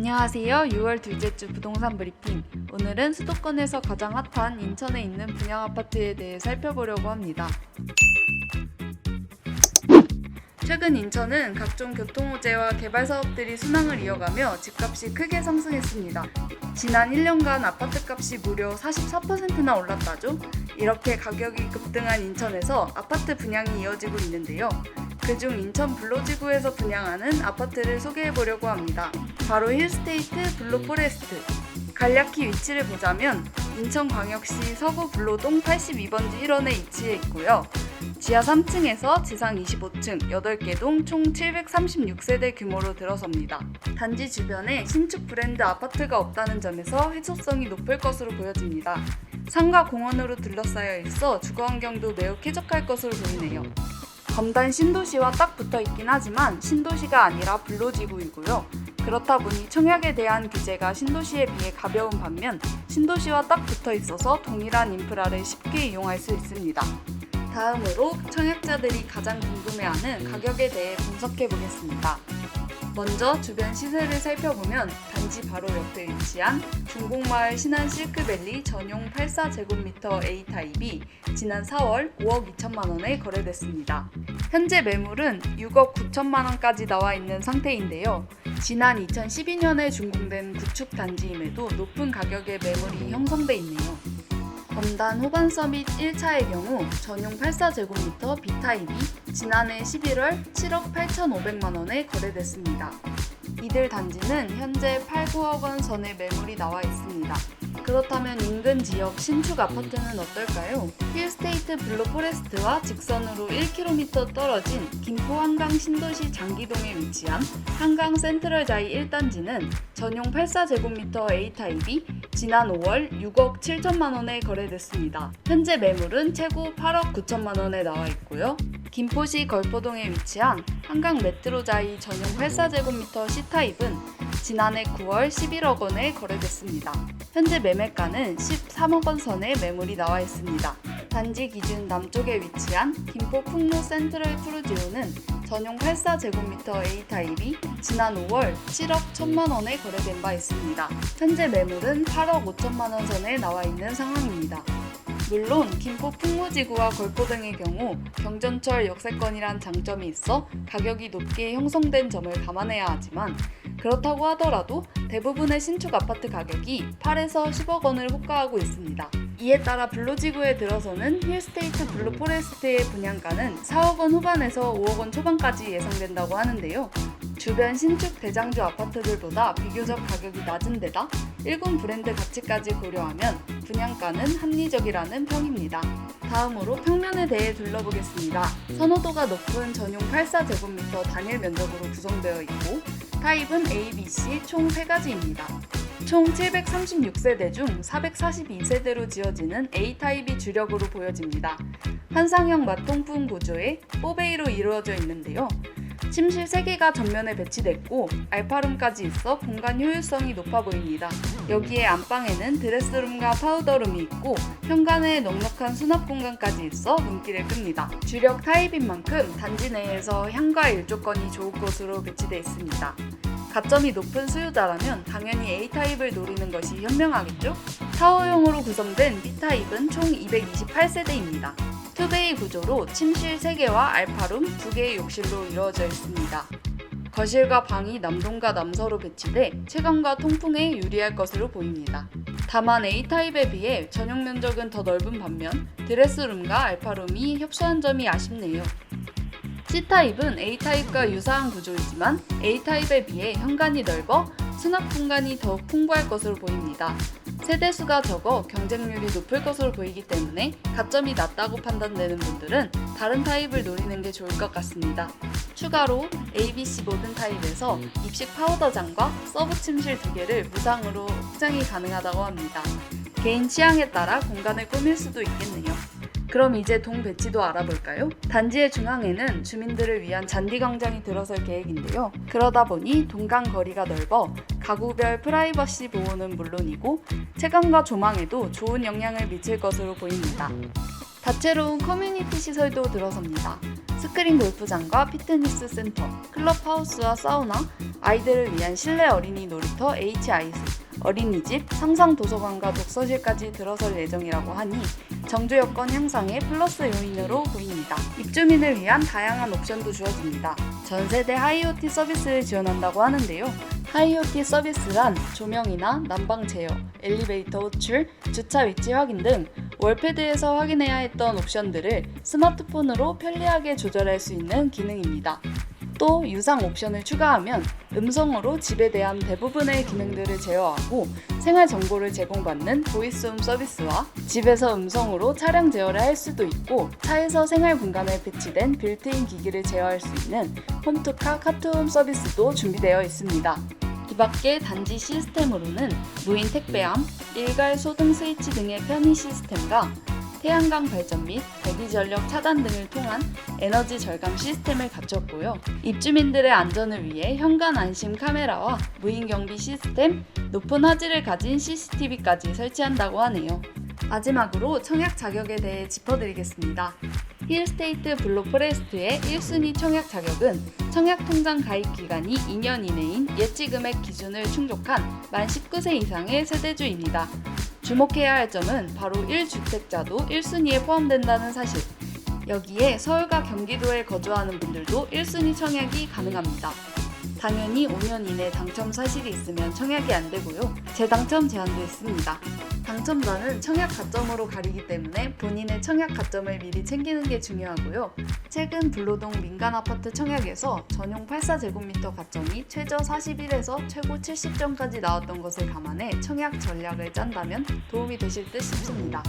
안녕하세요. 6월 둘째 주 부동산 브리핑. 오늘은 수도권에서 가장 핫한 인천에 있는 분양 아파트에 대해 살펴보려고 합니다. 최근 인천은 각종 교통호재와 개발 사업들이 순항을 이어가며 집값이 크게 상승했습니다. 지난 1년간 아파트값이 무려 44%나 올랐다죠? 이렇게 가격이 급등한 인천에서 아파트 분양이 이어지고 있는데요. 그중 인천 블로지구에서 분양하는 아파트를 소개해보려고 합니다. 바로 힐스테이트 블루포레스트. 간략히 위치를 보자면 인천광역시 서구 블로동 82번지 1원에 위치해 있고요. 지하 3층에서 지상 25층 8개 동 총 736세대 규모로 들어섭니다. 단지 주변에 신축 브랜드 아파트가 없다는 점에서 해소성이 높을 것으로 보여집니다. 산과 공원으로 둘러싸여 있어 주거 환경도 매우 쾌적할 것으로 보이네요. 검단 신도시와 딱 붙어 있긴 하지만 신도시가 아니라 블로지구이고요. 그렇다 보니 청약에 대한 규제가 신도시에 비해 가벼운 반면 신도시와 딱 붙어 있어서 동일한 인프라를 쉽게 이용할 수 있습니다. 다음으로 청약자들이 가장 궁금해하는 가격에 대해 분석해 보겠습니다. 먼저 주변 시세를 살펴보면 단지 바로 옆에 위치한 중곡마을 신안 실크밸리 전용 84제곱미터 A타입이 지난 4월 5억 2천만 원에 거래됐습니다. 현재 매물은 6억 9천만 원까지 나와 있는 상태인데요. 지난 2012년에 준공된 구축 단지임에도 높은 가격의 매물이 형성돼 있네요. 검단 호반서밋 1차의 경우 전용 84제곱미터 B타입이 지난해 11월 7억 8,500만 원에 거래됐습니다. 이들 단지는 현재 8, 9억 원 선의 매물이 나와 있습니다. 그렇다면 인근 지역 신축 아파트는 어떨까요? 힐스테이트 블루포레스트와 직선으로 1km 떨어진 김포 한강 신도시 장기동에 위치한 한강 센트럴자이 1단지는 전용 84제곱미터 A타입이 지난 5월 6억 7천만 원에 거래됐습니다. 현재 매물은 최고 8억 9천만 원에 나와 있고요. 김포시 걸포동에 위치한 한강 메트로자이 전용 84제곱미터 C타입은 지난해 9월 11억 원에 거래됐습니다. 현재 매매가는 13억 원 선의 매물이 나와 있습니다. 단지 기준 남쪽에 위치한 김포 풍로 센트럴 푸르지오는 전용 84제곱미터 A타입이 지난 5월 7억 1천만 원에 거래된 바 있습니다. 현재 매물은 8억 5천만 원 선에 나와 있는 상황입니다. 물론 김포 풍무지구와 걸포 등의 경우 경전철 역세권이란 장점이 있어 가격이 높게 형성된 점을 감안해야 하지만 그렇다고 하더라도 대부분의 신축 아파트 가격이 8에서 10억 원을 호가하고 있습니다. 이에 따라 블로지구에 들어서는 힐스테이트 블루포레스트의 분양가는 4억 원 후반에서 5억 원 초반까지 예상된다고 하는데요. 주변 신축 대장주 아파트들보다 비교적 가격이 낮은 데다 1군 브랜드 가치까지 고려하면 분양가는 합리적이라는 평입니다. 다음으로 평면에 대해 둘러보겠습니다. 선호도가 높은 전용 84제곱미터 단일 면적으로 구성되어 있고 타입은 A, B, C 총 3가지입니다. 총 736세대 중 442세대로 지어지는 A타입이 주력으로 보여집니다. 환상형 맞통풍 구조의 4베이로 이루어져 있는데요. 침실 3개가 전면에 배치됐고 알파룸까지 있어 공간 효율성이 높아 보입니다. 여기에 안방에는 드레스룸과 파우더룸이 있고 현관에 넉넉한 수납 공간까지 있어 눈길을 끕니다. 주력 타입인 만큼 단지 내에서 향과 일조권이 좋을 곳으로 배치되어 있습니다. 가점이 높은 수요자라면 당연히 A타입을 노리는 것이 현명하겠죠? 타워형으로 구성된 B타입은 총 228세대입니다. 투베이 구조로 침실 3개와 알파룸 2개의 욕실로 이루어져 있습니다. 거실과 방이 남동과 남서로 배치돼 채광과 통풍에 유리할 것으로 보입니다. 다만 A타입에 비해 전용 면적은 더 넓은 반면 드레스룸과 알파룸이 협소한 점이 아쉽네요. C타입은 A타입과 유사한 구조이지만 A타입에 비해 현관이 넓어 수납 공간이 더욱 풍부할 것으로 보입니다. 세대수가 적어 경쟁률이 높을 것으로 보이기 때문에 가점이 낮다고 판단되는 분들은 다른 타입을 노리는 게 좋을 것 같습니다. 추가로 A, B, C 모든 타입에서 입식 파우더장과 서브 침실 2개를 무상으로 확장이 가능하다고 합니다. 개인 취향에 따라 공간을 꾸밀 수도 있겠네요. 그럼 이제 동 배치도 알아볼까요? 단지의 중앙에는 주민들을 위한 잔디광장이 들어설 계획인데요. 그러다 보니 동간 거리가 넓어 가구별 프라이버시 보호는 물론이고 채광과 조망에도 좋은 영향을 미칠 것으로 보입니다. 다채로운 커뮤니티 시설도 들어섭니다. 스크린 골프장과 피트니스 센터, 클럽하우스와 사우나, 아이들을 위한 실내 어린이 놀이터 HIS, 어린이집, 상상 도서관과 독서실까지 들어설 예정이라고 하니 정주 여건 향상의 플러스 요인으로 보입니다. 입주민을 위한 다양한 옵션도 주어집니다. 전세대 하이오티 서비스를 지원한다고 하는데요. 하이오티 서비스란 조명이나 난방 제어, 엘리베이터 호출, 주차 위치 확인 등 월패드에서 확인해야 했던 옵션들을 스마트폰으로 편리하게 조절할 수 있는 기능입니다. 또 유상 옵션을 추가하면 음성으로 집에 대한 대부분의 기능들을 제어하고 생활 정보를 제공받는 보이스홈 서비스와 집에서 음성으로 차량 제어를 할 수도 있고 차에서 생활 공간에 배치된 빌트인 기기를 제어할 수 있는 홈투카 카투홈 서비스도 준비되어 있습니다. 이 밖에 단지 시스템으로는 무인 택배함, 일괄 소등 스위치 등의 편의 시스템과 태양광 발전 및 대기 전력 차단 등을 통한 에너지 절감 시스템을 갖췄고요. 입주민들의 안전을 위해 현관 안심 카메라와 무인 경비 시스템, 높은 화질을 가진 CCTV까지 설치한다고 하네요. 마지막으로 청약 자격에 대해 짚어드리겠습니다. 힐스테이트 블루 포레스트의 1순위 청약 자격은 청약 통장 가입 기간이 2년 이내인 예치 금액 기준을 충족한 만 19세 이상의 세대주입니다. 주목해야 할 점은 바로 1주택자도 1순위에 포함된다는 사실. 여기에 서울과 경기도에 거주하는 분들도 1순위 청약이 가능합니다. 당연히 5년 이내 당첨 사실이 있으면 청약이 안 되고요. 재당첨 제한도 있습니다. 당첨자는 청약 가점으로 가리기 때문에 본인의 청약 가점을 미리 챙기는 게 중요하고요. 최근 불로동 민간 아파트 청약에서 전용 84제곱미터 가점이 최저 41에서 최고 70점까지 나왔던 것을 감안해 청약 전략을 짠다면 도움이 되실 듯 싶습니다.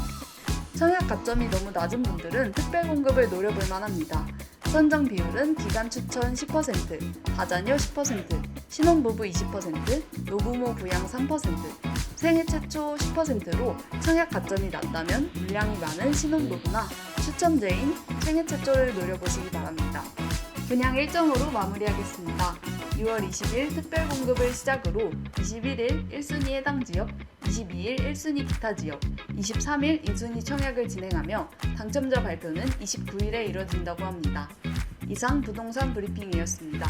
청약 가점이 너무 낮은 분들은 특별 공급을 노려볼 만합니다. 선정 비율은 기간 추천 10%, 다자녀 10%, 신혼부부 20%, 노부모 부양 3%, 생애 최초 10%로 청약 가점이 낮다면 물량이 많은 신혼부부나 추첨제인 생애 최초를 노려보시기 바랍니다. 분양 일정으로 마무리하겠습니다. 6월 20일 특별 공급을 시작으로 21일 1순위 해당 지역, 22일 1순위 기타 지역, 23일 2순위 청약을 진행하며 당첨자 발표는 29일에 이뤄진다고 합니다. 이상 부동산 브리핑이었습니다.